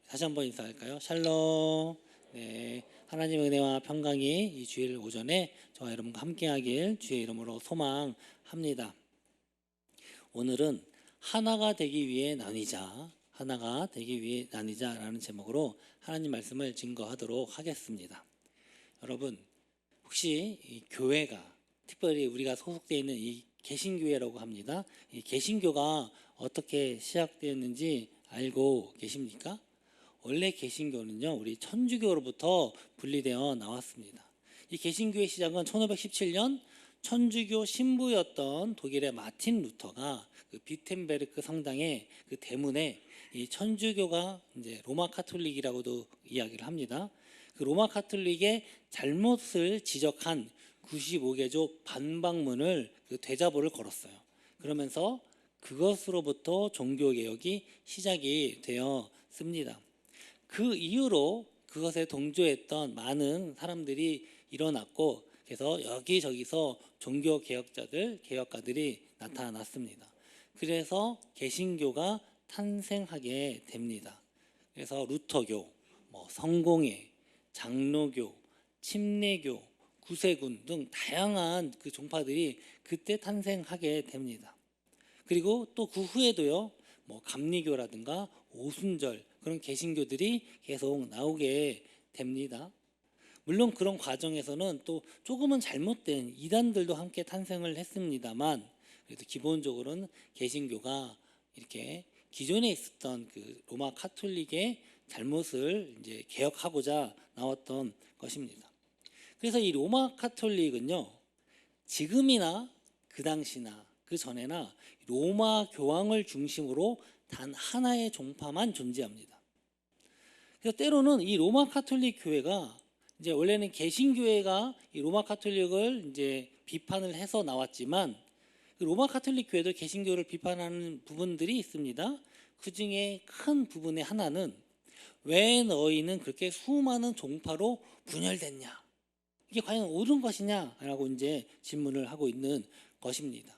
다시 한번 인사할까요? 샬롬. 네, 하나님의 은혜와 평강이 이 주일 오전에 저와 여러분과 함께하길 주의 이름으로 소망합니다. 오늘은 하나가 되기 위해 나뉘자, 하나가 되기 위해 나뉘자라는 제목으로 하나님 말씀을 증거하도록 하겠습니다. 여러분, 혹시 이 교회가, 특별히 우리가 소속되어 있는 이 개신교회라고 합니다. 이 개신교가 어떻게 시작되었는지 알고 계십니까? 원래 개신교는요, 우리 천주교로부터 분리되어 나왔습니다. 이 개신교의 시작은 1517년 천주교 신부였던 독일의 마틴 루터가 그 비텐베르크 성당의 그 대문에 이 천주교가 이제 로마 카톨릭이라고도 이야기를 합니다. 그 로마 카톨릭의 잘못을 지적한 95개조 반박문을 그 대자보를 걸었어요. 그러면서 그것으로부터 종교개혁이 시작이 되었습니다. 그 이후로 그것에 동조했던 많은 사람들이 일어났고, 그래서 여기저기서 종교개혁자들, 개혁가들이 나타났습니다. 그래서 개신교가 탄생하게 됩니다. 그래서 루터교, 성공회, 장로교, 침례교, 구세군 등 다양한 그 종파들이 그때 탄생하게 됩니다. 그리고 또 그 후에도요, 감리교라든가 오순절 그런 개신교들이 계속 나오게 됩니다. 물론 그런 과정에서는 또 조금은 잘못된 이단들도 함께 탄생을 했습니다만, 그래도 기본적으로는 개신교가 이렇게 기존에 있었던 그 로마 카톨릭의 잘못을 이제 개혁하고자 나왔던 것입니다. 그래서 이 로마 카톨릭은요, 지금이나 그 당시나 그 전에나 로마 교황을 중심으로 단 하나의 종파만 존재합니다. 그래서 때로는 이 로마 카톨릭 교회가 이제 원래는 개신교회가 이 로마 카톨릭을 이제 비판을 해서 나왔지만, 그 로마 카톨릭 교회도 개신교를 비판하는 부분들이 있습니다. 그 중에 큰 부분의 하나는, 왜 너희는 그렇게 수많은 종파로 분열됐냐? 이게 과연 옳은 것이냐라고 이제 질문을 하고 있는 것입니다.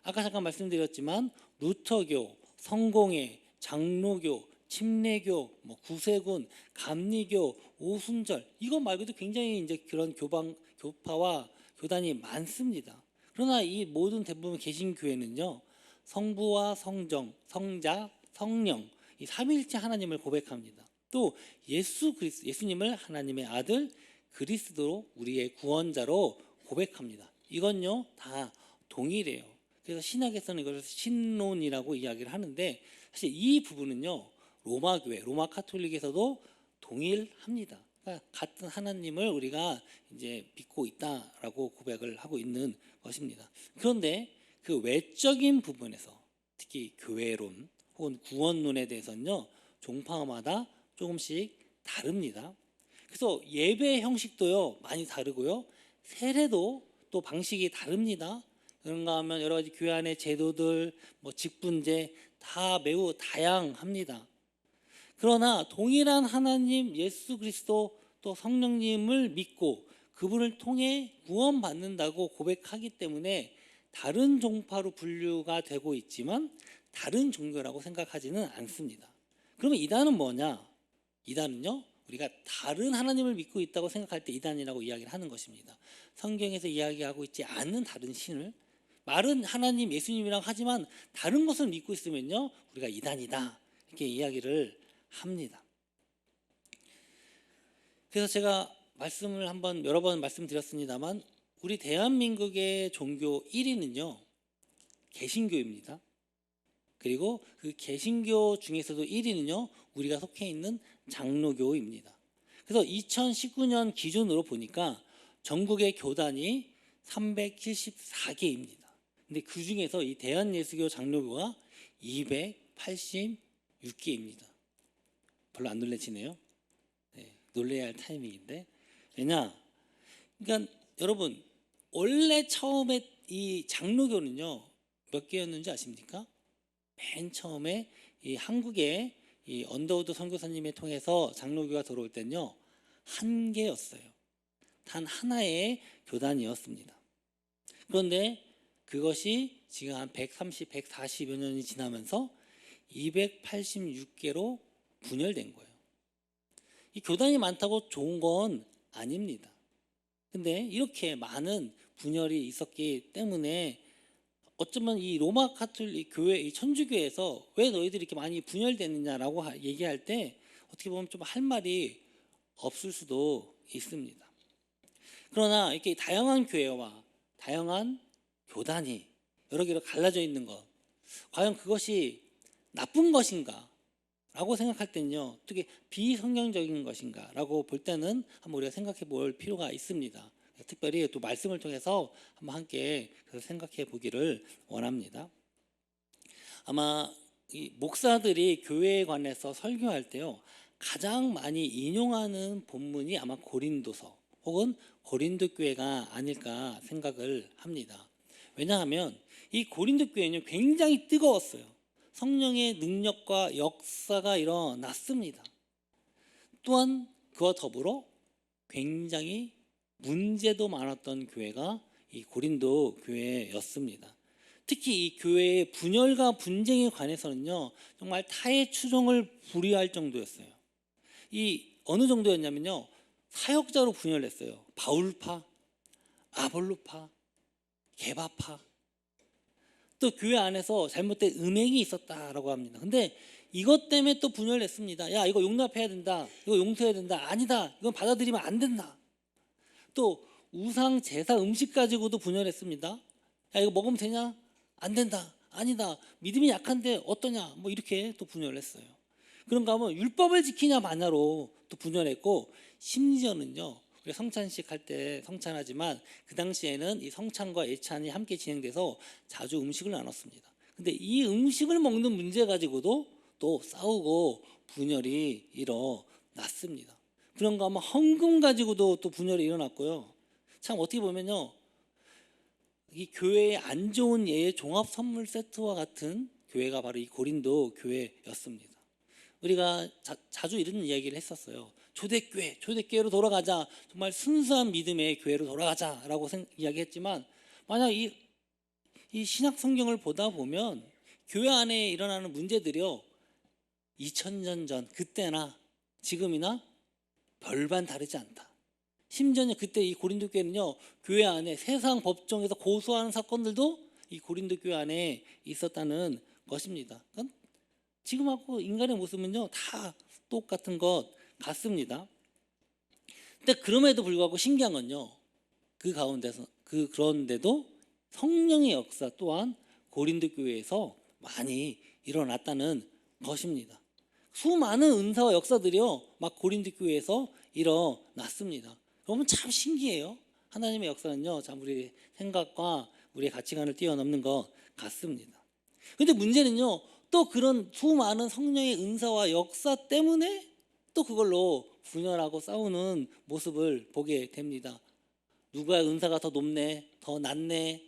아까 잠깐 말씀드렸지만 루터교, 성공회, 장로교, 침례교, 구세군, 감리교, 오순절, 이것 말고도 굉장히 이제 그런 교파와 교단이 많습니다. 그러나 이 모든 대부분 개신교회는요, 성부와 성정, 성자, 성령, 이 삼위일체 하나님을 고백합니다. 또 예수님을 하나님의 아들 그리스도로 우리의 구원자로 고백합니다. 이건요 다 동일해요. 그래서 신학에서는 이것을 신론이라고 이야기를 하는데, 사실 이 부분은요 로마 교회, 로마 카톨릭에서도 동일합니다. 그러니까 같은 하나님을 우리가 이제 믿고 있다라고 고백을 하고 있는 것입니다. 그런데 그 외적인 부분에서, 특히 교회론 혹은 구원론에 대해서는요 종파마다 조금씩 다릅니다. 그래서 예배 형식도요 많이 다르고요, 세례도 또 방식이 다릅니다. 그런가 하면 여러 가지 교회 안의 제도들, 직분제 다 매우 다양합니다. 그러나 동일한 하나님 예수 그리스도 또 성령님을 믿고 그분을 통해 구원받는다고 고백하기 때문에 다른 종파로 분류가 되고 있지만 다른 종교라고 생각하지는 않습니다. 그러면 이단은 뭐냐? 이단은요, 우리가 다른 하나님을 믿고 있다고 생각할 때 이단이라고 이야기를 하는 것입니다. 성경에서 이야기하고 있지 않는 다른 신을, 말은 하나님 예수님이라고 하지만 다른 것을 믿고 있으면요 우리가 이단이다 이렇게 이야기를 합니다. 그래서 제가 말씀을 한번 여러 번 말씀드렸습니다만, 우리 대한민국의 종교 1위는요 개신교입니다. 그리고 그 개신교 중에서도 1위는요 우리가 속해 있는 장로교입니다. 그래서 2019년 기준으로 보니까 전국의 교단이 374개입니다. 근데 그 중에서 이 대한예수교 장로교가 286개입니다. 별로 안 놀라시네요. 네, 놀라야 할 타이밍인데. 그러니까 여러분, 원래 처음에 이 장로교는요 몇 개였는지 아십니까? 맨 처음에 이 한국에 이 언더우드 선교사님을 통해서 장로교가 들어올 때는요 한 개였어요. 단 하나의 교단이었습니다. 그런데 그것이 지금 한 130, 140여 년이 지나면서 286개로 분열된 거예요. 이 교단이 많다고 좋은 건 아닙니다. 근데 이렇게 많은 분열이 있었기 때문에 어쩌면 이 로마 가톨릭 교회, 이 천주교에서 왜 너희들이 이렇게 많이 분열됐느냐라고 얘기할 때 어떻게 보면 좀 할 말이 없을 수도 있습니다. 그러나 이렇게 다양한 교회와 다양한 교단이 여러 개로 갈라져 있는 것, 과연 그것이 나쁜 것인가? 라고 생각할 때는요, 어떻게 비성경적인 것인가? 라고 볼 때는 한번 우리가 생각해 볼 필요가 있습니다. 특별히 또 말씀을 통해서 한번 함께 생각해 보기를 원합니다. 아마 이 목사들이 교회에 관해서 설교할 때요, 가장 많이 인용하는 본문이 아마 고린도서 혹은 고린도 교회가 아닐까 생각을 합니다. 왜냐하면 이 고린도 교회는 굉장히 뜨거웠어요. 성령의 능력과 역사가 일어났습니다. 또한 그와 더불어 굉장히 문제도 많았던 교회가 이 고린도 교회였습니다. 특히 이 교회의 분열과 분쟁에 관해서는요, 정말 타의 추종을 불이할 정도였어요. 이 어느 정도였냐면요, 사역자로 분열했어요. 바울파, 아볼로파, 게바파. 또 교회 안에서 잘못된 음행이 있었다라고 합니다. 근데 이것 때문에 또 분열했습니다. 야, 이거 용납해야 된다. 이거 용서해야 된다. 아니다. 이건 받아들이면 안 된다. 또 우상 제사 음식 가지고도 분열했습니다. 야, 이거 먹으면 되냐? 안 된다. 아니다. 믿음이 약한데 어떠냐? 뭐 이렇게 또 분열했어요. 그런가 하면 율법을 지키냐 마냐로 또 분열했고, 심지어는요, 우리 성찬식 할 때 성찬하지만 그 당시에는 이 성찬과 예찬이 함께 진행돼서 자주 음식을 나눴습니다. 근데 이 음식을 먹는 문제 가지고도 또 싸우고 분열이 일어났습니다. 그런가 하면 헌금 가지고도 또 분열이 일어났고요. 참 어떻게 보면요, 이 교회의 안 좋은 예의 종합 선물 세트와 같은 교회가 바로 이 고린도 교회였습니다. 우리가 자주 이런 이야기를 했었어요. 초대교회로 돌아가자. 정말 순수한 믿음의 교회로 돌아가자라고 이야기했지만, 만약 이 신약 성경을 보다 보면 교회 안에 일어나는 문제들이요, 2000년 전 그때나 지금이나 별반 다르지 않다. 심지어는 그때 이 고린도 교회는요, 교회 안에 세상 법정에서 고소하는 사건들도 이 고린도 교회 안에 있었다는 것입니다. 지금하고 인간의 모습은요, 다 똑같은 것 같습니다. 근데 그럼에도 불구하고 신기한 건요, 그 가운데서 그런데도 성령의 역사 또한 고린도 교회에서 많이 일어났다는 것입니다. 수많은 은사와 역사들이요, 막 고린도 교회에서 일어났습니다. 그러면 참 신기해요. 하나님의 역사는요, 참 우리 생각과 우리의 가치관을 뛰어넘는 것 같습니다. 근데 문제는요, 또 그런 수많은 성령의 은사와 역사 때문에 또 그걸로 분열하고 싸우는 모습을 보게 됩니다. 누가 은사가 더 높네, 더 낫네,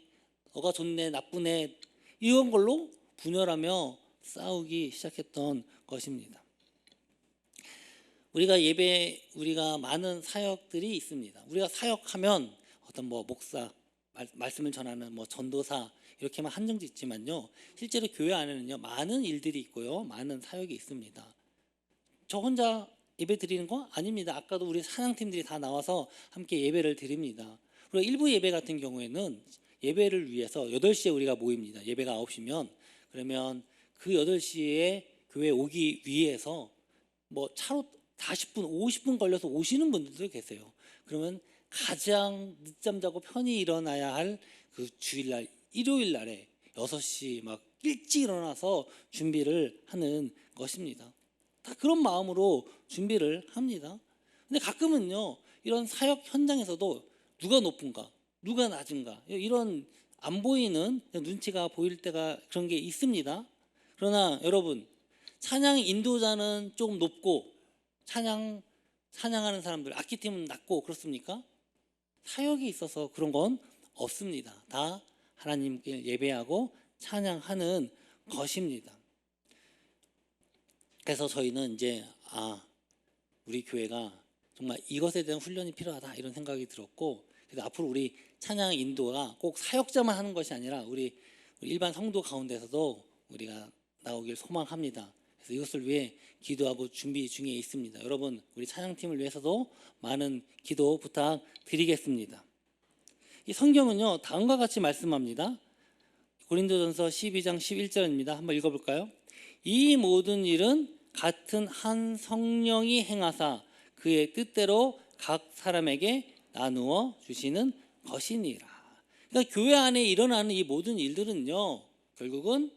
너가 좋네, 나쁘네, 이런 걸로 분열하며 싸우기 시작했던 것입니다. 우리가 많은 사역들이 있습니다. 우리가 사역하면 어떤 목사, 말씀을 전하는 전도사 이렇게만 한정짓지만요, 실제로 교회 안에는요, 많은 일들이 있고요, 많은 사역이 있습니다. 저 혼자 예배 드리는 거 아닙니다. 아까도 우리 찬양팀들이 다 나와서 함께 예배를 드립니다. 그리고 일부 예배 같은 경우에는 예배를 위해서 8시에 우리가 모입니다. 예배가 9시면 그러면 그 8시에 교회 오기 위해서 차로 40분, 50분 걸려서 오시는 분들도 계세요. 그러면 가장 늦잠 자고 편히 일어나야 할 그 주일날, 일요일 날에 6시 막 일찍 일어나서 준비를 하는 것입니다. 다 그런 마음으로 준비를 합니다. 근데 가끔은요, 이런 사역 현장에서도 누가 높은가, 누가 낮은가, 이런 안 보이는 눈치가 보일 때가 그런 게 있습니다. 그러나 여러분, 찬양 인도자는 조금 높고 찬양하는 사람들, 악기팀은 낮고 그렇습니까? 사역이 있어서 그런 건 없습니다. 다 하나님께 예배하고 찬양하는 것입니다. 그래서 저희는 이제 우리 교회가 정말 이것에 대한 훈련이 필요하다 이런 생각이 들었고, 그래서 앞으로 우리 찬양 인도가 꼭 사역자만 하는 것이 아니라 우리 일반 성도 가운데서도 우리가 나오길 소망합니다. 그래서 이것을 위해 기도하고 준비 중에 있습니다. 여러분, 우리 찬양팀을 위해서도 많은 기도 부탁드리겠습니다. 이 성경은요, 다음과 같이 말씀합니다. 고린도전서 12장 11절입니다. 한번 읽어볼까요? 이 모든 일은 같은 한 성령이 행하사 그의 뜻대로 각 사람에게 나누어 주시는 것이니라. 그러니까 교회 안에 일어나는 이 모든 일들은요, 결국은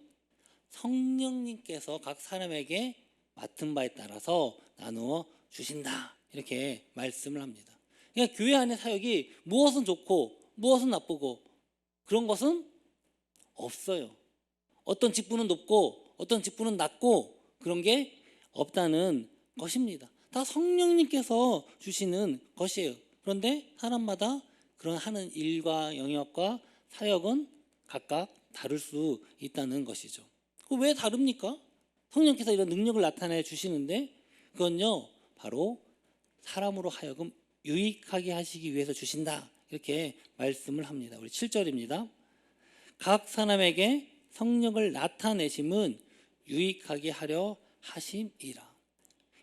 성령님께서 각 사람에게 맡은 바에 따라서 나누어 주신다, 이렇게 말씀을 합니다. 그러니까 교회 안의 사역이 무엇은 좋고 무엇은 나쁘고 그런 것은 없어요. 어떤 직분은 높고 어떤 직분은 낮고 그런 게 없다는 것입니다. 다 성령님께서 주시는 것이에요. 그런데 사람마다 그런 하는 일과 영역과 사역은 각각 다를 수 있다는 것이죠. 왜 다릅니까? 성령께서 이런 능력을 나타내 주시는데 그건요, 바로 사람으로 하여금 유익하게 하시기 위해서 주신다, 이렇게 말씀을 합니다. 우리 7절입니다. 각 사람에게 성령을 나타내심은 유익하게 하려 하심이라.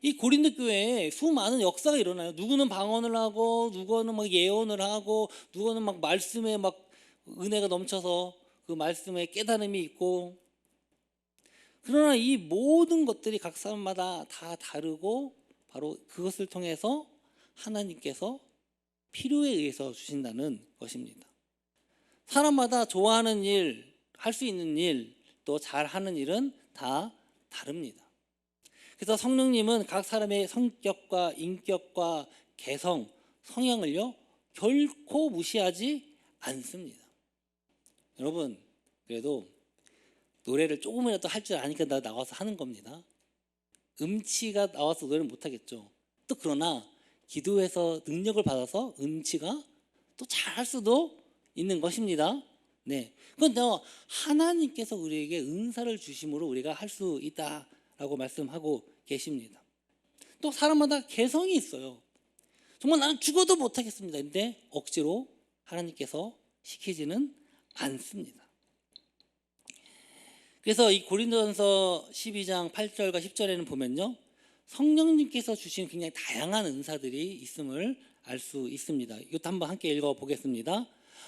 이 고린도 교회에 수많은 역사가 일어나요. 누구는 방언을 하고, 누구는 막 예언을 하고, 누구는 막 말씀에 막 은혜가 넘쳐서 그 말씀에 깨달음이 있고. 그러나 이 모든 것들이 각 사람마다 다 다르고, 바로 그것을 통해서 하나님께서 필요에 의해서 주신다는 것입니다. 사람마다 좋아하는 일, 할 수 있는 일, 또 잘하는 일은 다 다릅니다. 그래서 성령님은 각 사람의 성격과 인격과 개성, 성향을요, 결코 무시하지 않습니다. 여러분, 그래도 노래를 조금이라도 할 줄 아니까 나 나와서 하는 겁니다. 음치가 나와서 노래를 못하겠죠. 또 그러나 기도해서 능력을 받아서 음치가 또 잘할 수도 있는 것입니다. 네, 그런데 하나님께서 우리에게 은사를 주심으로 우리가 할 수 있다라고 말씀하고 계십니다. 또 사람마다 개성이 있어요. 정말 나는 죽어도 못하겠습니다. 근데 억지로 하나님께서 시키지는 않습니다. 그래서 이 고린도전서 12장 8절과 10절에는 보면요, 성령님께서 주신 굉장히 다양한 은사들이 있음을 알 수 있습니다. 이것도 한번 함께 읽어보겠습니다.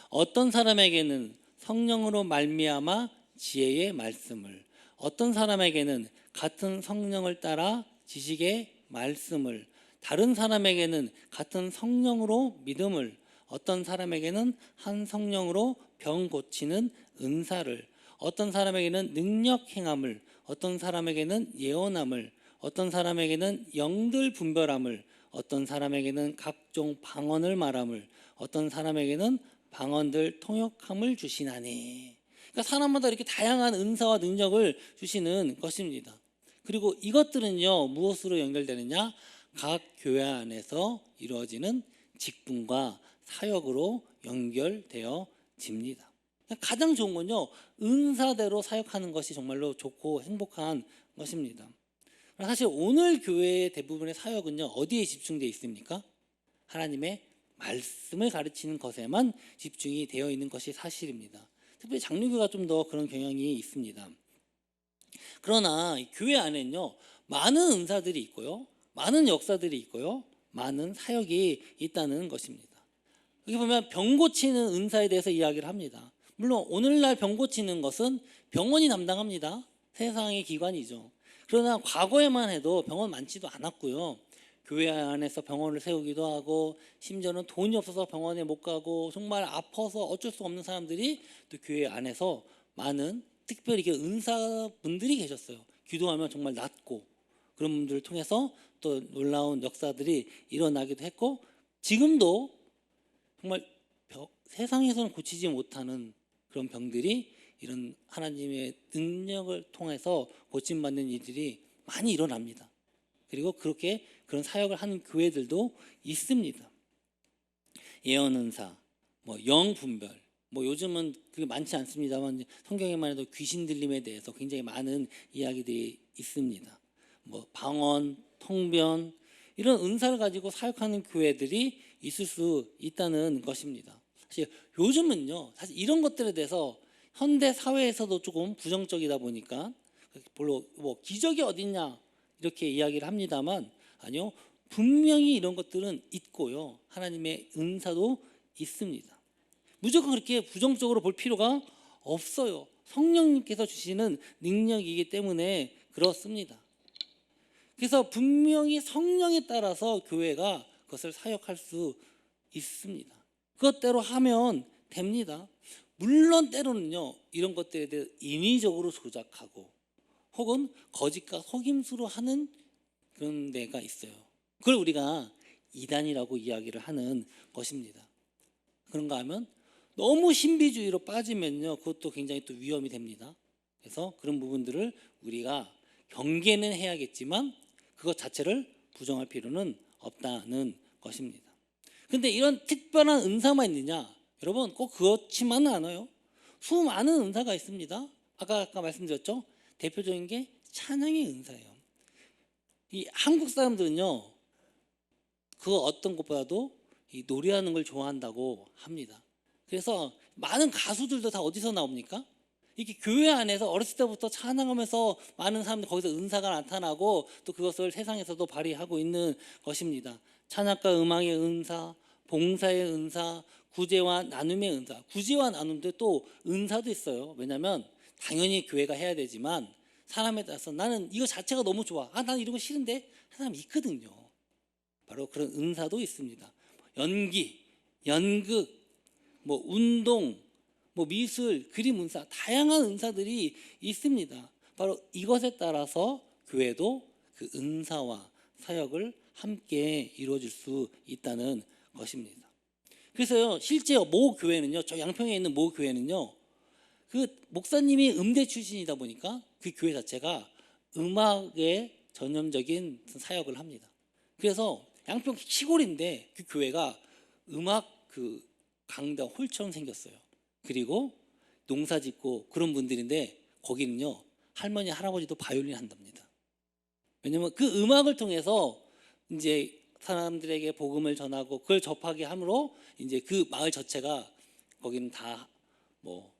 어떤 사람에게는 성령으로 말미암아 지혜의 말씀을, 어떤 사람에게는 같은 성령을 따라 지식의 말씀을, 다른 사람에게는 같은 성령으로 믿음을, 어떤 사람에게는 한 성령으로 병 고치는 은사를, 어떤 사람에게는 능력 행함을, 어떤 사람에게는 예언함을, 어떤 사람에게는 영들 분별함을, 어떤 사람에게는 각종 방언을 말함을, 어떤 사람에게는 방언들 통역함을 주시나니. 그러니까 사람마다 이렇게 다양한 은사와 능력을 주시는 것입니다. 그리고 이것들은요, 무엇으로 연결되느냐? 각 교회 안에서 이루어지는 직분과 사역으로 연결되어집니다. 가장 좋은 건요, 은사대로 사역하는 것이 정말로 좋고 행복한 것입니다. 사실 오늘 교회의 대부분의 사역은요, 어디에 집중되어 있습니까? 하나님의 말씀을 가르치는 것에만 집중이 되어 있는 것이 사실입니다. 특별히 장로교가 좀 더 그런 경향이 있습니다. 그러나 교회 안에는요, 많은 은사들이 있고요, 많은 역사들이 있고요, 많은 사역이 있다는 것입니다. 여기 보면 병 고치는 은사에 대해서 이야기를 합니다. 물론 오늘날 병 고치는 것은 병원이 담당합니다. 세상의 기관이죠. 그러나 과거에만 해도 병원 많지도 않았고요, 교회 안에서 병원을 세우기도 하고, 심지어는 돈이 없어서 병원에 못 가고 정말 아파서 어쩔 수 없는 사람들이 또 교회 안에서 많은 특별히 은사분들이 계셨어요. 기도하면 정말 낫고, 그런 분들을 통해서 또 놀라운 역사들이 일어나기도 했고, 지금도 정말 세상에서는 고치지 못하는 그런 병들이 이런 하나님의 능력을 통해서 고침받는 일들이 많이 일어납니다. 그리고 그렇게 그런 사역을 하는 교회들도 있습니다. 예언 은사, 영 분별, 요즘은 그게 많지 않습니다만 성경에만 해도 귀신 들림에 대해서 굉장히 많은 이야기들이 있습니다. 방언, 통변, 이런 은사를 가지고 사역하는 교회들이 있을 수 있다는 것입니다. 사실 요즘은요, 사실 이런 것들에 대해서 현대 사회에서도 조금 부정적이다 보니까 별로 뭐 기적이 어딨냐 이렇게 이야기를 합니다만 아니요. 분명히 이런 것들은 있고요. 하나님의 은사도 있습니다. 무조건 그렇게 부정적으로 볼 필요가 없어요. 성령님께서 주시는 능력이기 때문에 그렇습니다. 그래서 분명히 성령에 따라서 교회가 그것을 사역할 수 있습니다. 그것대로 하면 됩니다. 물론 때로는요, 이런 것들에 대해 인위적으로 조작하고 혹은 거짓과 속임수로 하는 그런 데가 있어요. 그걸 우리가 이단이라고 이야기를 하는 것입니다. 그런가 하면 너무 신비주의로 빠지면요, 그것도 굉장히 또 위험이 됩니다. 그래서 그런 부분들을 우리가 경계는 해야겠지만 그것 자체를 부정할 필요는 없다는 것입니다. 근데 이런 특별한 은사만 있느냐? 여러분 꼭 그렇지만은 않아요. 수많은 은사가 있습니다. 아까 말씀드렸죠? 대표적인 게 찬양의 은사예요. 이 한국 사람들은요, 그 어떤 것보다도 이 노래하는 걸 좋아한다고 합니다. 그래서 많은 가수들도 다 어디서 나옵니까? 이게 교회 안에서 어렸을 때부터 찬양하면서 많은 사람들 거기서 은사가 나타나고 또 그것을 세상에서도 발휘하고 있는 것입니다. 찬양과 음악의 은사, 봉사의 은사, 구제와 나눔의 은사. 구제와 나눔도 또 은사도 있어요. 왜냐하면 당연히 교회가 해야 되지만 사람에 따라서 나는 이거 자체가 너무 좋아. 나는 이런 거 싫은데 하는 사람이 있거든요. 바로 그런 은사도 있습니다. 연기, 연극, 뭐 운동, 뭐 미술, 그림 은사, 다양한 은사들이 있습니다. 바로 이것에 따라서 교회도 그 은사와 사역을 함께 이루어질 수 있다는 것입니다. 그래서요, 실제 모 교회는요, 저 양평에 있는 모 교회는요, 그 목사님이 음대 출신이다 보니까 그 교회 자체가 음악에 전념적인 사역을 합니다. 그래서 양평 시골인데 그 교회가 음악 그 강당 홀처럼 생겼어요. 그리고 농사 짓고 그런 분들인데 거기는요, 할머니 할아버지도 바이올린 한답니다. 왜냐하면 그 음악을 통해서 이제 사람들에게 복음을 전하고 그걸 접하게 함으로 이제 그 마을 자체가 거기는 다 뭐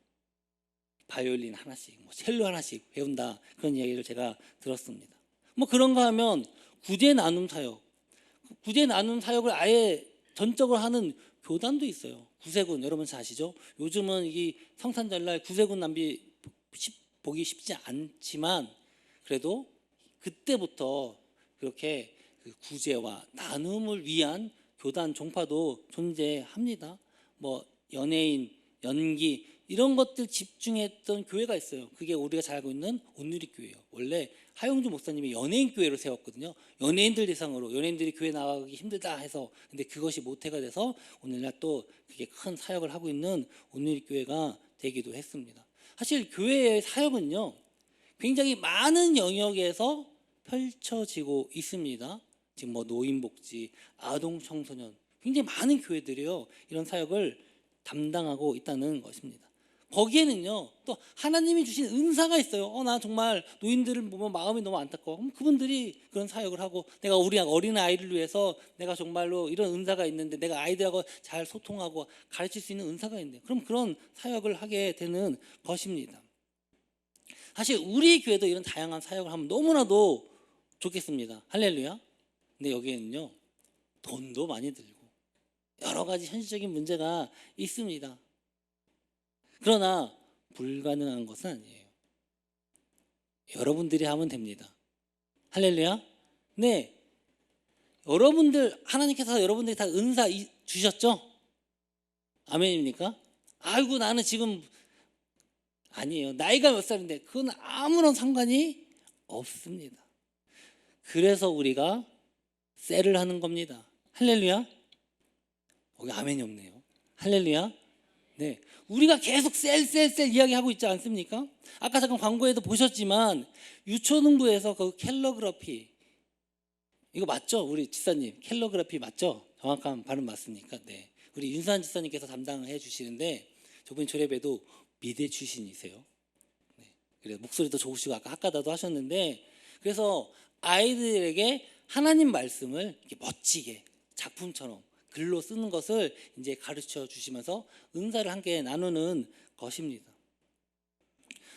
바이올린 하나씩, 뭐 첼로 하나씩 배운다, 그런 이야기를 제가 들었습니다. 뭐 그런가 하면 구제 나눔 사역, 구제 나눔 사역을 아예 전적으로 하는 교단도 있어요. 구세군, 여러분 잘 아시죠? 요즘은 이 성탄절날 구세군 낭비 보기 쉽지 않지만 그래도 그때부터 그렇게 그 구제와 나눔을 위한 교단 종파도 존재합니다. 뭐 연예인, 연기 이런 것들 집중했던 교회가 있어요. 그게 우리가 잘 알고 있는 온누리교회예요. 원래 하용주 목사님이 연예인 교회를 세웠거든요. 연예인들 대상으로, 연예인들이 교회 나가기 힘들다 해서, 근데 그것이 모태가 돼서 오늘날 또 그게 큰 사역을 하고 있는 온누리교회가 되기도 했습니다. 사실 교회의 사역은요, 굉장히 많은 영역에서 펼쳐지고 있습니다. 지금 뭐 노인복지, 아동 청소년, 굉장히 많은 교회들이요, 이런 사역을 담당하고 있다는 것입니다. 거기에는요, 또 하나님이 주신 은사가 있어요. 나 정말 노인들을 보면 마음이 너무 안타까워. 그럼 그분들이 그런 사역을 하고, 내가 우리 어린 아이를 위해서 내가 정말로 이런 은사가 있는데 내가 아이들하고 잘 소통하고 가르칠 수 있는 은사가 있는데, 그럼 그런 사역을 하게 되는 것입니다. 사실 우리 교회도 이런 다양한 사역을 하면 너무나도 좋겠습니다. 할렐루야. 근데 여기에는요, 돈도 많이 들고 여러 가지 현실적인 문제가 있습니다. 그러나 불가능한 것은 아니에요. 여러분들이 하면 됩니다. 할렐루야. 네, 여러분들, 하나님께서 여러분들이 다 은사 주셨죠? 아멘입니까? 아이고 나는 지금, 아니에요. 나이가 몇 살인데 그건 아무런 상관이 없습니다. 그래서 우리가 셀을 하는 겁니다. 할렐루야. 거기 아멘이 없네요. 할렐루야. 네, 우리가 계속 셀 이야기하고 있지 않습니까? 아까 잠깐 광고에도 보셨지만 유초등부에서 그 캘러그래피, 이거 맞죠? 우리 지사님 캘러그래피 맞죠? 정확한 발음 맞습니까? 네, 우리 윤산 지사님께서 담당해 주시는데 저번 조례배도 미대 출신이세요. 네, 그래서 목소리도 좋으시고 아까 학가다도 하셨는데, 그래서 아이들에게 하나님 말씀을 이렇게 멋지게 작품처럼 글로 쓰는 것을 이제 가르쳐 주시면서 은사를 함께 나누는 것입니다.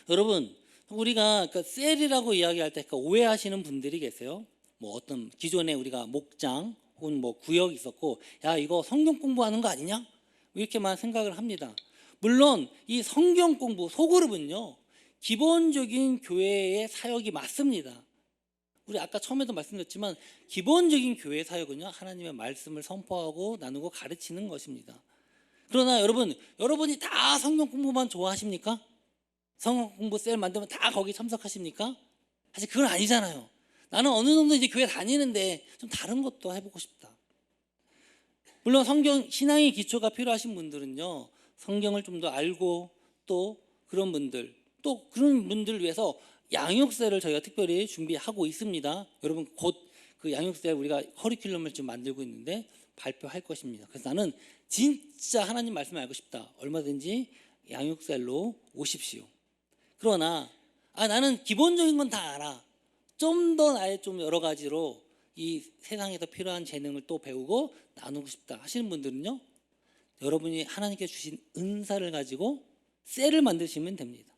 여러분, 우리가 그 셀이라고 이야기할 때 오해하시는 분들이 계세요. 뭐 어떤 기존에 우리가 목장 혹은 뭐 구역이 있었고, 야 이거 성경 공부하는 거 아니냐? 이렇게만 생각을 합니다. 물론 이 성경 공부 소그룹은요 기본적인 교회의 사역이 맞습니다. 우리 아까 처음에도 말씀드렸지만 기본적인 교회 사역은요 하나님의 말씀을 선포하고 나누고 가르치는 것입니다. 그러나 여러분이 다 성경 공부만 좋아하십니까? 성경 공부 셀 만들면 다 거기 참석하십니까? 사실 그건 아니잖아요. 나는 어느 정도 이제 교회 다니는데 좀 다른 것도 해보고 싶다. 물론 성경 신앙의 기초가 필요하신 분들은요 성경을 좀 더 알고 또 그런 분들 위해서 양육셀을 저희가 특별히 준비하고 있습니다. 여러분 곧 그 양육셀 우리가 커리큘럼을 지금 만들고 있는데 발표할 것입니다. 그래서 나는 진짜 하나님 말씀을 알고 싶다. 얼마든지 양육셀로 오십시오. 그러나 나는 기본적인 건 다 알아. 좀 더 나의 좀 여러 가지로 이 세상에서 필요한 재능을 또 배우고 나누고 싶다 하시는 분들은요 여러분이 하나님께 주신 은사를 가지고 셀을 만드시면 됩니다.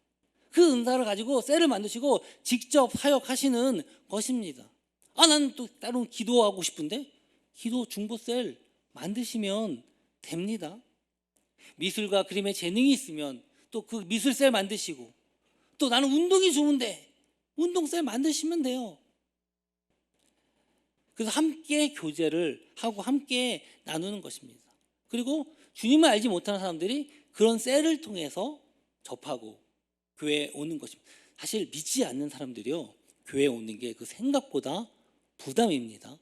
그 은사를 가지고 셀을 만드시고 직접 사역하시는 것입니다. 나는 또 따로 기도하고 싶은데 기도 중보 셀 만드시면 됩니다. 미술과 그림에 재능이 있으면 또 그 미술 셀 만드시고, 또 나는 운동이 좋은데 운동 셀 만드시면 돼요. 그래서 함께 교제를 하고 함께 나누는 것입니다. 그리고 주님을 알지 못하는 사람들이 그런 셀을 통해서 접하고 교회에 오는 것입니다. 사실 믿지 않는 사람들이요 교회에 오는 게 그 생각보다 부담입니다.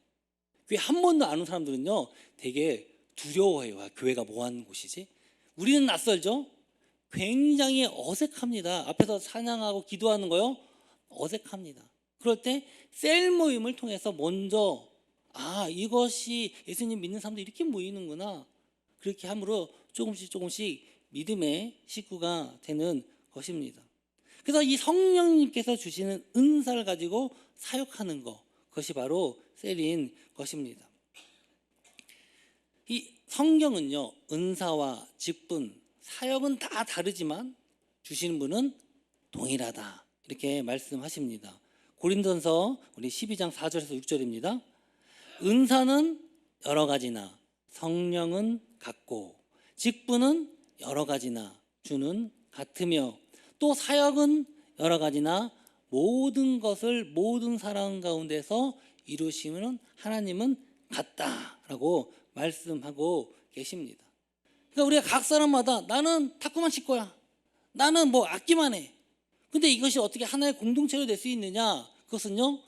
교회 한 번도 안 온 사람들은요 되게 두려워해요. 교회가 뭐 하는 곳이지? 우리는 낯설죠? 굉장히 어색합니다. 앞에서 찬양하고 기도하는 거요 어색합니다. 그럴 때 셀 모임을 통해서 먼저 이것이 예수님 믿는 사람들이 이렇게 모이는구나, 그렇게 함으로 조금씩 믿음의 식구가 되는 것입니다. 그래서 이 성령님께서 주시는 은사를 가지고 사역하는 것, 그것이 바로 셀인 것입니다. 이 성경은요 은사와 직분, 사역은 다 다르지만 주시는 분은 동일하다 이렇게 말씀하십니다. 고린도전서 우리 12장 4절에서 6절입니다. 은사는 여러 가지나 성령은 같고 직분은 여러 가지나 주는 같으며 또 사역은 여러 가지나 모든 것을 모든 사람 가운데서 이루시는 하나님은 같다라고 말씀하고 계십니다. 그러니까 우리가 각 사람마다 나는 탁구만 칠 거야, 나는 뭐 악기만 해. 근데 이것이 어떻게 하나의 공동체로 될 수 있느냐? 그것은요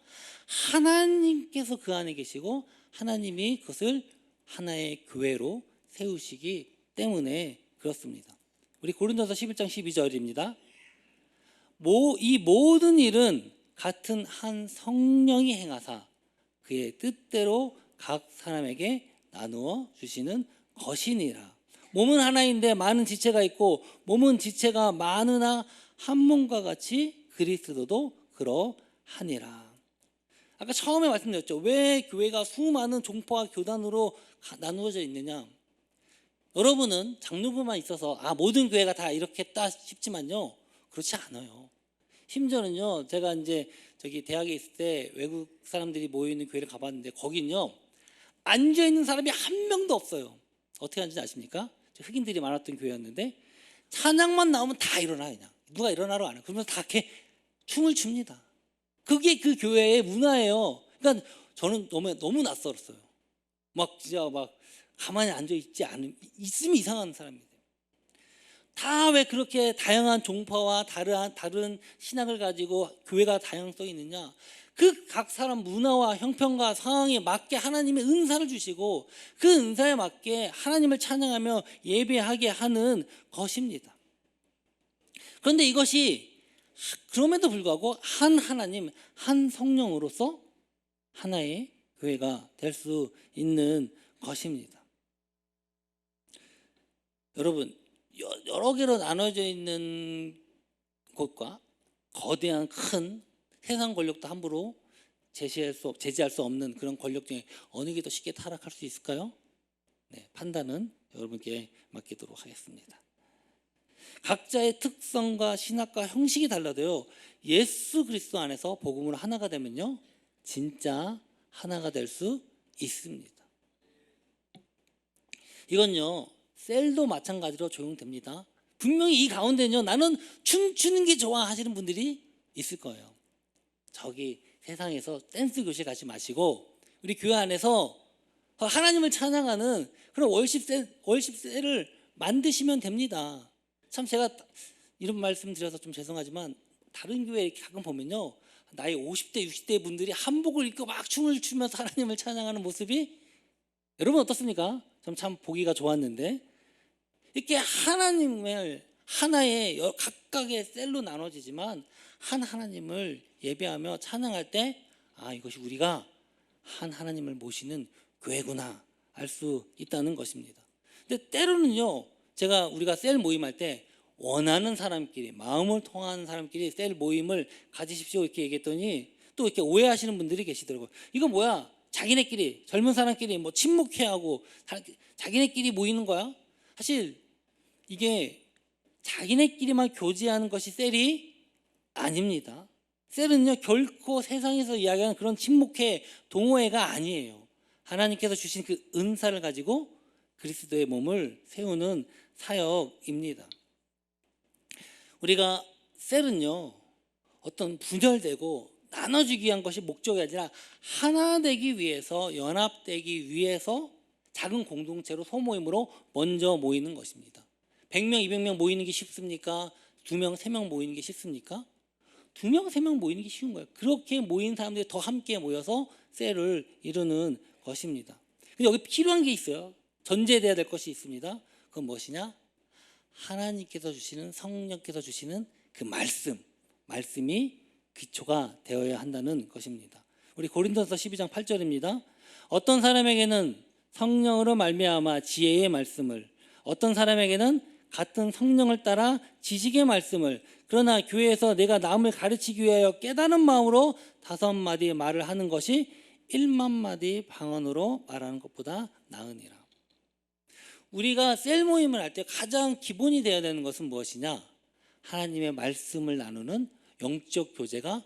하나님께서 그 안에 계시고 하나님이 그것을 하나의 교회로 세우시기 때문에 그렇습니다. 우리 고린도서 11장 12절입니다. 이 모든 일은 같은 한 성령이 행하사 그의 뜻대로 각 사람에게 나누어 주시는 것이니라. 몸은 하나인데 많은 지체가 있고 몸은 지체가 많으나 한 몸과 같이 그리스도도 그러하니라. 아까 처음에 말씀드렸죠. 왜 교회가 수많은 종파와 교단으로 나누어져 있느냐? 여러분은 장로부만 있어서 모든 교회가 다 이렇게 했다 싶지만요 그렇지 않아요. 심지어는요 제가 이제 저기 대학에 있을 때 외국 사람들이 모여 있는 교회를 가봤는데 거긴요 앉아 있는 사람이 한 명도 없어요. 어떻게 하는지 아십니까? 흑인들이 많았던 교회였는데 찬양만 나오면 다 일어나. 그냥 누가 일어나러 안 해. 그러면서 다 이렇게 춤을 춥니다. 그게 그 교회의 문화예요. 그러니까 저는 너무 낯설었어요. 진짜 가만히 앉아 있지 않으면 있으면 이상한 사람이에요. 다 왜 그렇게 다양한 종파와 다른 신학을 가지고 교회가 다양성이 있느냐? 그 각 사람 문화와 형편과 상황에 맞게 하나님의 은사를 주시고 그 은사에 맞게 하나님을 찬양하며 예배하게 하는 것입니다. 그런데 이것이 그럼에도 불구하고 한 하나님, 한 성령으로서 하나의 교회가 될 수 있는 것입니다. 여러분, 여러 개로 나눠져 있는 곳과 거대한 큰 세상 권력도 함부로 제지할 수 없는 그런 권력 중에 어느 게 더 쉽게 타락할 수 있을까요? 판단은 여러분께 맡기도록 하겠습니다. 각자의 특성과 신학과 형식이 달라도요, 예수 그리스도 안에서 복음으로 하나가 되면요, 진짜 하나가 될 수 있습니다. 이건요, 셀도 마찬가지로 적용됩니다. 분명히 이 가운데는요, 나는 춤추는 게 좋아 하시는 분들이 있을 거예요. 저기 세상에서 댄스 교실 가지 마시고 우리 교회 안에서 하나님을 찬양하는 그런 월십셀을 만드시면 됩니다. 참 제가 이런 말씀 드려서 좀 죄송하지만 다른 교회 이렇게 가끔 보면요, 나이 50대 60대 분들이 한복을 입고 막 춤을 추면서 하나님을 찬양하는 모습이, 여러분 어떻습니까? 참 보기가 좋았는데, 이렇게 하나님을 하나의 각각의 셀로 나눠지지만 한 하나님을 예배하며 찬양할 때, 아, 이것이 우리가 한 하나님을 모시는 교회구나 알 수 있다는 것입니다. 근데 때로는요, 우리가 셀 모임할 때 원하는 사람끼리, 마음을 통하는 사람끼리 셀 모임을 가지십시오 이렇게 얘기했더니 또 이렇게 오해하시는 분들이 계시더라고요. 이거 뭐야? 자기네끼리, 젊은 사람끼리 뭐 친목회하고 자기네끼리 모이는 거야? 사실 이게 자기네끼리만 교제하는 것이 셀이 아닙니다. 셀은요, 결코 세상에서 이야기하는 그런 친목회, 동호회가 아니에요. 하나님께서 주신 그 은사를 가지고 그리스도의 몸을 세우는 사역입니다. 우리가 셀은요, 어떤 분열되고 나눠주기 위한 것이 목적이 아니라 하나 되기 위해서, 연합되기 위해서 작은 공동체로 소모임으로 먼저 모이는 것입니다. 100명, 200명 모이는 게 쉽습니까? 2명, 3명 모이는 게 쉽습니까? 2명, 3명 모이는 게 쉬운 거예요. 그렇게 모인 사람들이 더 함께 모여서 셀을 이루는 것입니다. 근데 여기 필요한 게 있어요. 전제돼야 될 것이 있습니다. 그건 무엇이냐? 하나님께서 주시는, 성령께서 주시는 그 말씀이 기초가 되어야 한다는 것입니다. 우리 고린도서 12장 8절입니다. 어떤 사람에게는 성령으로 말미암아 지혜의 말씀을, 어떤 사람에게는 같은 성령을 따라 지식의 말씀을, 그러나 교회에서 내가 남을 가르치기 위하여 깨달은 마음으로 5마디의 말을 하는 것이 1만 마디 방언으로 말하는 것보다 나으니라. 우리가 셀 모임을 할 때 가장 기본이 되어야 되는 것은 무엇이냐? 하나님의 말씀을 나누는 영적 교제가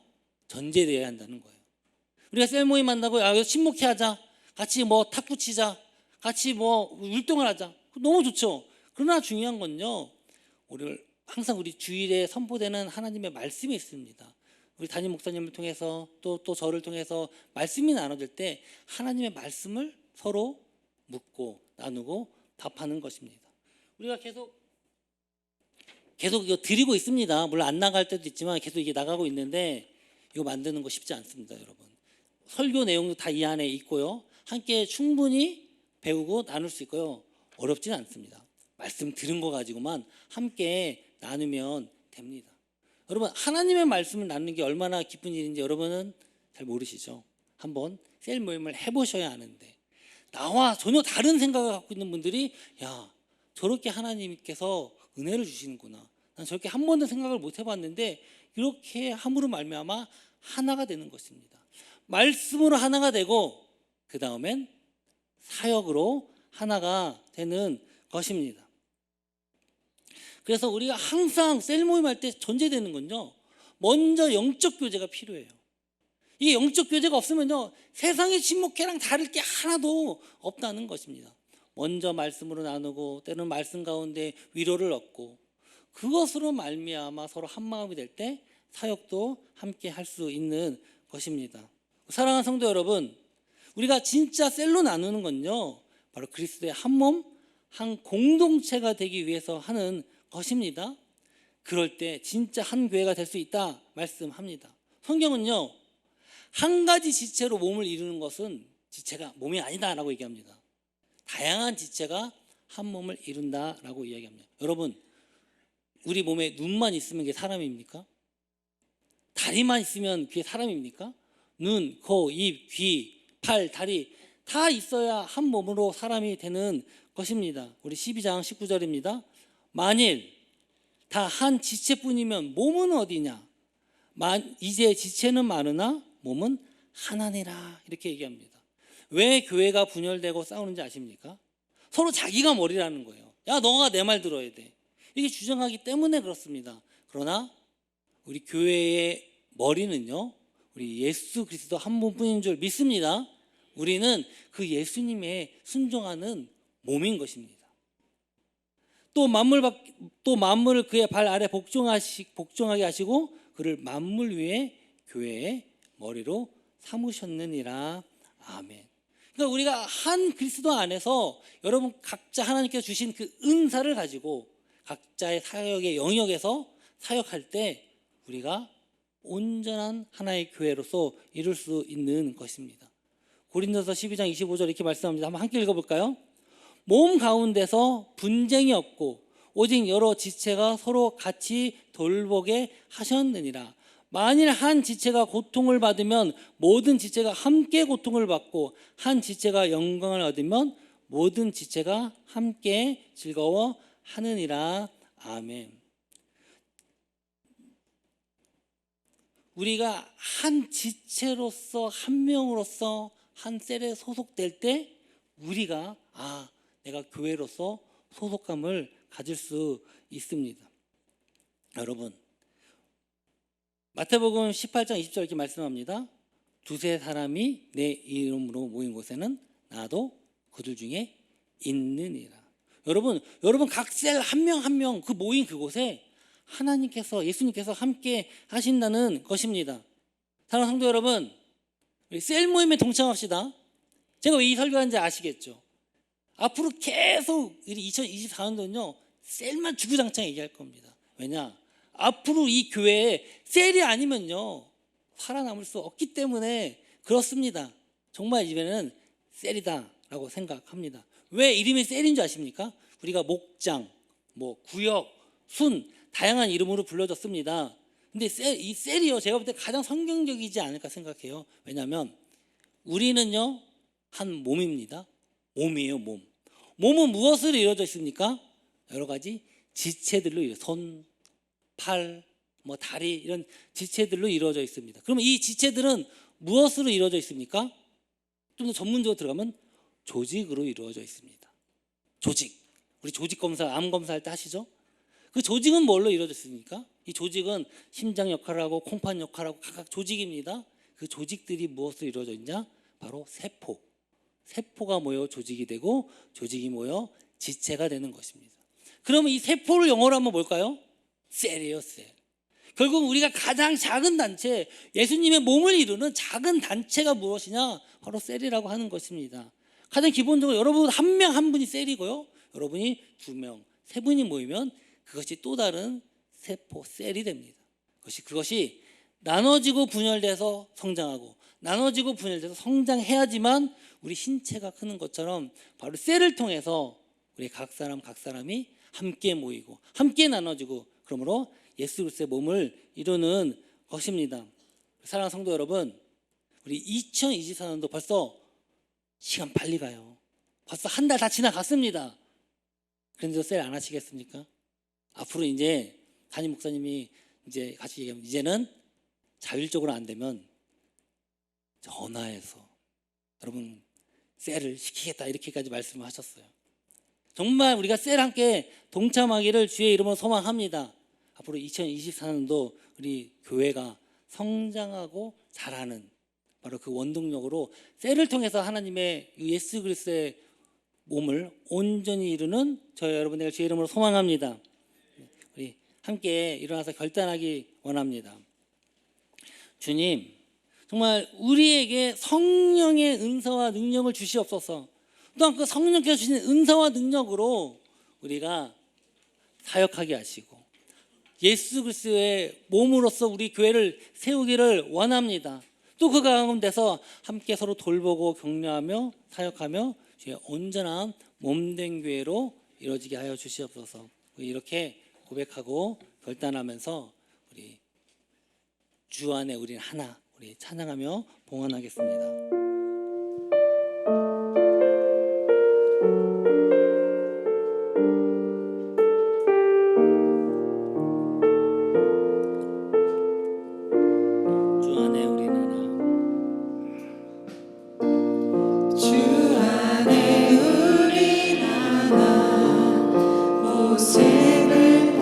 전제되어야 한다는 거예요. 우리가 셀 모임 한다고 친목회 하자, 같이 뭐 탁구 치자, 같이 뭐 율동을 하자, 너무 좋죠. 그러나 중요한 건요, 항상 우리 주일에 선포되는 하나님의 말씀이 있습니다. 우리 담임 목사님을 통해서 또 저를 통해서 말씀이 나눠질 때 하나님의 말씀을 서로 묻고 나누고 답하는 것입니다. 우리가 계속 이거 드리고 있습니다. 물론 안 나갈 때도 있지만 계속 이게 나가고 있는데, 이거 만드는 거 쉽지 않습니다, 여러분. 설교 내용도 다 이 안에 있고요. 함께 충분히 배우고 나눌 수 있고요. 어렵지는 않습니다. 말씀 들은 거 가지고만 함께 나누면 됩니다. 여러분, 하나님의 말씀을 나누는 게 얼마나 기쁜 일인지 여러분은 잘 모르시죠? 한번 셀 모임을 해보셔야 하는데, 나와 전혀 다른 생각을 갖고 있는 분들이, 야, 저렇게 하나님께서 은혜를 주시는구나, 난 저렇게 한 번도 생각을 못 해봤는데, 이렇게 함으로 말미암아 하나가 되는 것입니다. 말씀으로 하나가 되고 그 다음엔 사역으로 하나가 되는 것입니다. 그래서 우리가 항상 셀 모임할 때 전제되는 건요, 먼저 영적 교제가 필요해요. 이게 영적 교제가 없으면요, 세상의 친목회랑 다를 게 하나도 없다는 것입니다. 먼저 말씀으로 나누고, 때로는 말씀 가운데 위로를 얻고, 그것으로 말미암아 서로 한 마음이 될 때 사역도 함께 할 수 있는 것입니다. 사랑하는 성도 여러분, 우리가 진짜 셀로 나누는 건요, 바로 그리스도의 한 몸, 한 공동체가 되기 위해서 하는 것입니다. 그럴 때 진짜 한 교회가 될 수 있다 말씀합니다. 성경은요, 한 가지 지체로 몸을 이루는 것은 지체가 몸이 아니다라고 얘기합니다. 다양한 지체가 한 몸을 이룬다라고 이야기합니다. 여러분, 우리 몸에 눈만 있으면 그게 사람입니까? 다리만 있으면 그게 사람입니까? 눈, 코, 입, 귀, 팔, 다리 다 있어야 한 몸으로 사람이 되는 것입니다. 우리 12장 19절입니다. 만일 다 한 지체뿐이면 몸은 어디냐? 이제 지체는 많으나 몸은 하나니라, 이렇게 얘기합니다. 왜 교회가 분열되고 싸우는지 아십니까? 서로 자기가 머리라는 거예요. 야, 너가 내 말 들어야 돼. 이게 주장하기 때문에 그렇습니다. 그러나 우리 교회의 머리는요, 우리 예수 그리스도 한 분뿐인 줄 믿습니다. 우리는 그 예수님의 순종하는 몸인 것입니다. 또 만물을 그의 발 아래 복종하게 하시고 그를 만물 위에 교회의 머리로 삼으셨느니라. 아멘. 그러니까 우리가 한 그리스도 안에서 여러분 각자 하나님께서 주신 그 은사를 가지고 각자의 사역의 영역에서 사역할 때 우리가 온전한 하나의 교회로서 이룰 수 있는 것입니다. 고린도서 12장 25절 이렇게 말씀합니다. 한번 함께 읽어볼까요? 몸 가운데서 분쟁이 없고 오직 여러 지체가 서로 같이 돌보게 하셨느니라. 만일 한 지체가 고통을 받으면 모든 지체가 함께 고통을 받고 한 지체가 영광을 얻으면 모든 지체가 함께 즐거워하느니라. 아멘. 우리가 한 지체로서 한 명으로서 한 셀에 소속될 때 우리가 내가 교회로서 소속감을 가질 수 있습니다. 여러분 마태복음 18장 20절 이렇게 말씀합니다. 두세 사람이 내 이름으로 모인 곳에는 나도 그들 중에 있느니라. 여러분 각 셀 한 명 한 명 그 모인 그곳에 하나님께서 예수님께서 함께 하신다는 것입니다. 사랑하는 성도 여러분, 우리 셀 모임에 동참합시다. 제가 왜 이 설교하는지 아시겠죠? 앞으로 계속 2024년도는요 셀만 주구장창 얘기할 겁니다. 왜냐? 앞으로 이 교회에 셀이 아니면요 살아남을 수 없기 때문에 그렇습니다. 정말 이제는 셀이다라고 생각합니다. 왜 이름이 셀인 줄 아십니까? 우리가 목장, 구역, 순 다양한 이름으로 불려졌습니다. 근데 이 셀이요 제가 볼 때 가장 성경적이지 않을까 생각해요. 왜냐하면 우리는요 한 몸입니다. 몸이에요, 몸. 몸은 무엇으로 이루어져 있습니까? 여러 가지 지체들로 손, 팔, 다리 이런 지체들로 이루어져 있습니다. 그러면 이 지체들은 무엇으로 이루어져 있습니까? 좀 더 전문적으로 들어가면 조직으로 이루어져 있습니다. 조직. 우리 조직 검사, 암 검사할 때 하시죠? 그 조직은 뭘로 이루어져 있습니까? 이 조직은 심장 역할을 하고 콩팥 역할을 하고 각각 조직입니다. 그 조직들이 무엇으로 이루어져 있냐? 바로 세포. 세포가 모여 조직이 되고 조직이 모여 지체가 되는 것입니다. 그러면 이 세포를 영어로 하면 뭘까요? 셀이에요, 셀. 결국 우리가 가장 작은 단체, 예수님의 몸을 이루는 작은 단체가 무엇이냐? 바로 셀이라고 하는 것입니다. 가장 기본적으로 여러분 한 명 한 분이 셀이고요. 여러분이 두 명, 세 분이 모이면 그것이 또 다른 세포, 셀이 됩니다. 그것이 나눠지고 분열돼서 성장하고 나눠지고 분열돼서 성장해야지만 우리 신체가 크는 것처럼 바로 셀을 통해서 우리 각 사람이 함께 모이고 함께 나눠지고 그러므로 예수 그리스도의 몸을 이루는 것입니다. 사랑하는 성도 여러분, 우리 2024년도 벌써 시간 빨리 가요. 벌써 한 달 다 지나갔습니다. 그런데도 셀 안 하시겠습니까? 앞으로 이제 담임 목사님이 이제 같이 얘기하면 이제는 자율적으로 안 되면 전화해서 여러분 셀을 시키겠다 이렇게까지 말씀을 하셨어요. 정말 우리가 셀 함께 동참하기를 주의 이름으로 소망합니다. 앞으로 2024년도 우리 교회가 성장하고 자라는 바로 그 원동력으로 셀을 통해서 하나님의 예수 그리스도의 몸을 온전히 이루는 저희 여러분들 주의 이름으로 소망합니다. 우리 함께 일어나서 결단하기 원합니다. 주님, 정말 우리에게 성령의 은사와 능력을 주시옵소서. 또한 그 성령께서 주신 은사와 능력으로 우리가 사역하게 하시고 예수 그리스도의 몸으로서 우리 교회를 세우기를 원합니다. 또 그 가운데서 함께 서로 돌보고 격려하며 사역하며 주의 온전한 몸된 교회로 이루어지게 하여 주시옵소서. 이렇게 고백하고 결단하면서 우리 주 안에 우리는 하나, 우리 찬양하며 봉헌하겠습니다. 모습을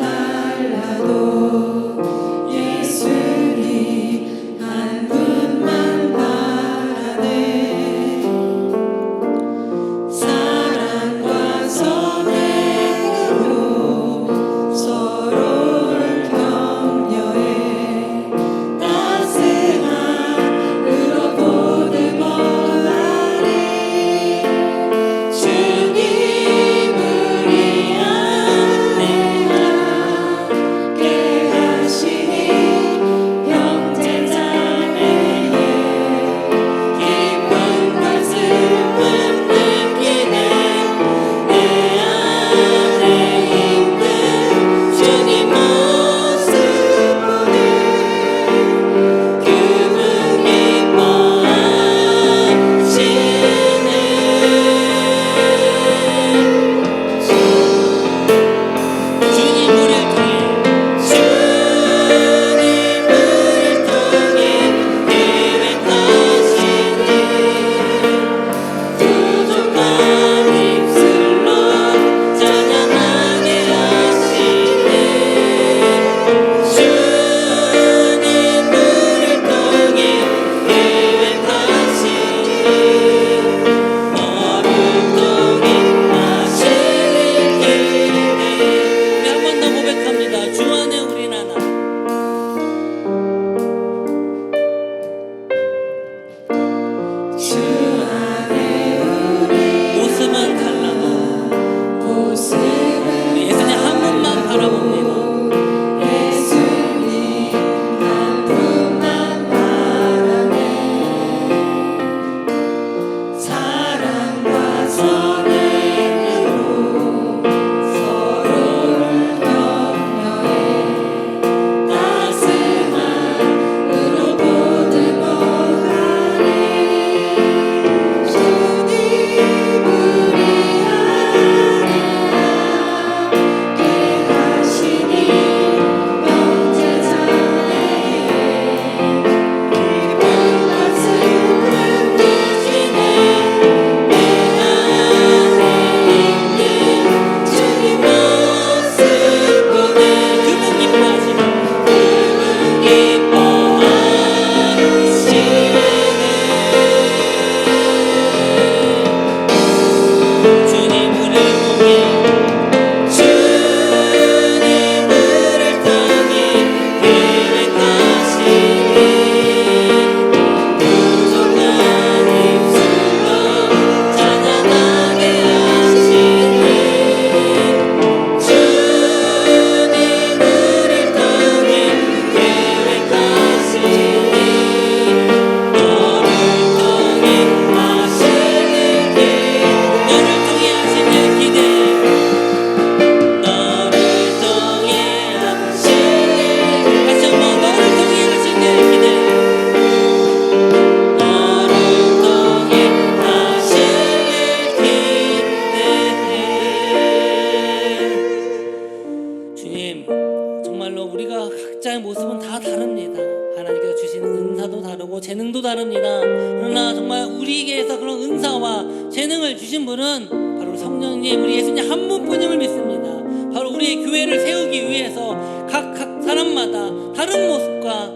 재능을 주신 분은 바로 성령님, 우리 예수님 한 분뿐임을 믿습니다. 바로 우리 교회를 세우기 위해서 각 사람마다 다른 모습과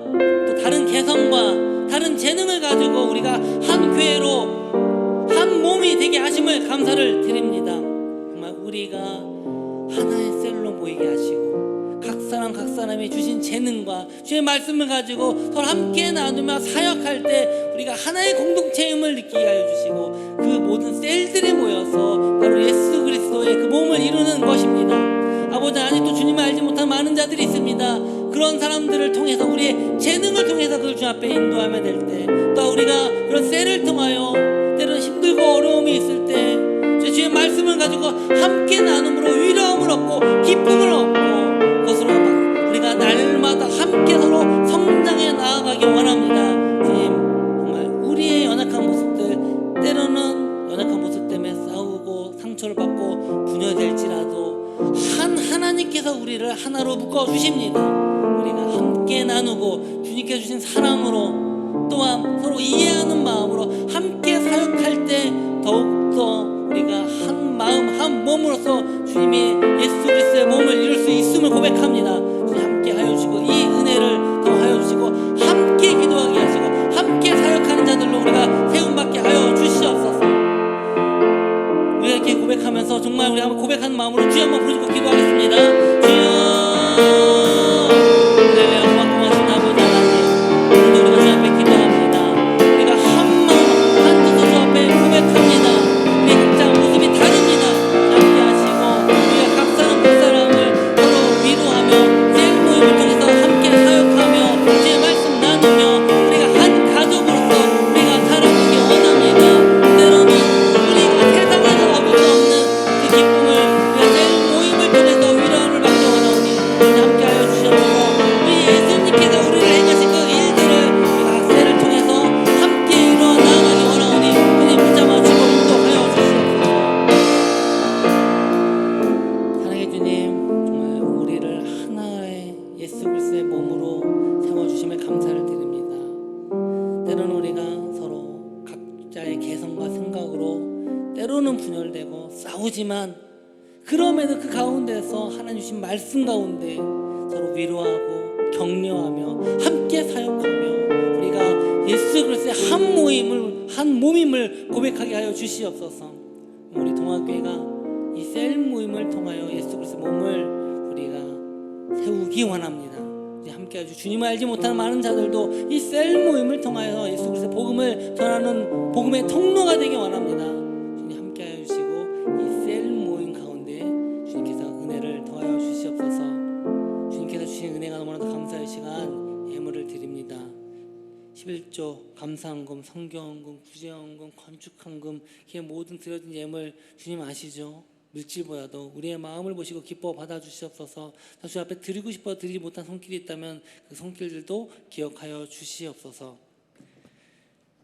또 다른 개성과 다른 재능을 가지고 우리가 한 교회로 한 몸이 되게 하심을 감사를 드립니다. 정말 우리가 하나의 셀로 모이게 하시고 각 사람이 주신 재능과 주의 말씀을 가지고 서로 함께 나누며 사역할 때 우리가 하나의 공동체임을 느끼게 하여 주시고 그 모든 셀들이 모여서 바로 예수 그리스도의 그 몸을 이루는 것입니다. 아버지, 아직도 주님을 알지 못한 많은 자들이 있습니다. 그런 사람들을 통해서 우리의 재능을 통해서 그걸 주 앞에 인도하며 될 때, 또 우리가 그런 셀을 통하여 때로는 힘들고 어려움이 있을 때 주의 말씀을 가지고 함께 나눔으로 위로함을 얻고 기쁨을 얻고 그것으로 우리가 날마다 함께 서로 성장해 나아가기 원합니다. 주님, 정말 우리의 연약한 모습들, 때로는 연약한 모습 때문에 싸우고 상처를 받고 분열될지라도 하나님께서 우리를 하나로 묶어주십니다. 우리가 함께 나누고 주님께서 주신 사랑으로 또한 서로 이해하는 마음으로 함께 사역할 때 더욱더 우리가 한 마음 한 몸으로서 주님의 예수 그리스도의 몸을 이룰 수 있음을 고백합니다. 주님 함께 하여 주시고 이 은혜를 더하여 주시고 함께 기도하게 하시고 함께 사역하는 자들로 우리가 세움받게 하여 주시옵소서. 우리가 이렇게 고백하면서 정말 우리 한번 고백하는 마음으로 주여 한번 부르고 기도하겠습니다. 주여, 할렐루야. 고마우신 아버지 하나님, 오늘도 우리가 주 앞에 기도합니다. 우리가 한 마음 한 뜻으로 주 앞에 고백합니다. 우리 각자 모습이 다릅니다. 함께 하시고 우리가 각 사람 각 사람을 서로 위로하며 셀 모임을 통해서 함께 사역하며 주의 말씀 나누며 우리가 한 가족으로서 우리가 살아가기 원합니다. 때로는 우리가 세상에서 얻을 수 없는 그 기쁨을 우리가 셀 모임을 통해서 위로함을 받기 원하오니 주님 함께하여 주시옵소서. 우리 예수님께서 우리를 행하신 그 일들을 우리가 셀을 통해서 함께 이루어 나아가기 원하오니 주님 붙잡아 주시고 인도하여 주시옵소서. 사랑의 주님, 정말 우리를 하나의 예수 그리스도의 몸으로 세워주심에 감사를 드립니다. 때로는 우리가 서로 각자의 개성과 생각으로 때로는 분열되고 싸우지만 그럼에도 그 가운데서 하나님 주신 말씀 가운데 서로 위로하고 격려하며 함께 사역하며 우리가 예수 그리스도의 한 몸임을 고백하게 하여 주시옵소서. 우리 동아교회가 이 셀 모임을 통하여 예수 그리스도 몸을 우리가 세우기 원합니다. 함께 하주 주님을 알지 못하는 많은 자들도 이 셀 모임을 통하여 예수 그리스도 복음을 전하는 복음의 통로가 되기 원합니다. 주님 함께 하여 주시고 이 셀 모임 가운데 주님께서 은혜를 더하여 주시옵소서. 주님께서 주신 은혜가 너무나도 감사의 시간 예물을 드립니다. 11조 감사헌금, 성경헌금, 구제헌금, 건축헌금, 그 모든 드려진 예물 주님 아시죠? 물질보다도 우리의 마음을 보시고 기뻐 받아주시옵소서. 주 앞에 드리고 싶어 드리지 못한 손길이 있다면 그 손길들도 기억하여 주시옵소서.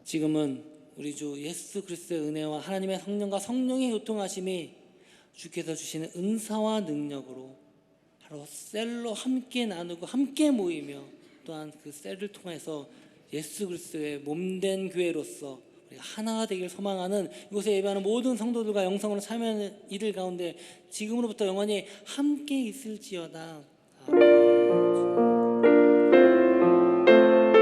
지금은 우리 주 예수 그리스도의 은혜와 하나님의 성령과 성령의 교통하심이 주께서 주시는 은사와 능력으로 바로 셀로 함께 나누고 함께 모이며 또한 그 셀을 통해서 예수 그리스도의 몸된 교회로서 우리가 하나가 되길 소망하는 이곳에 예배하는 모든 성도들과 영성으로 참여하는 이들 가운데 지금으로부터 영원히 함께 있을지어다. 아멘.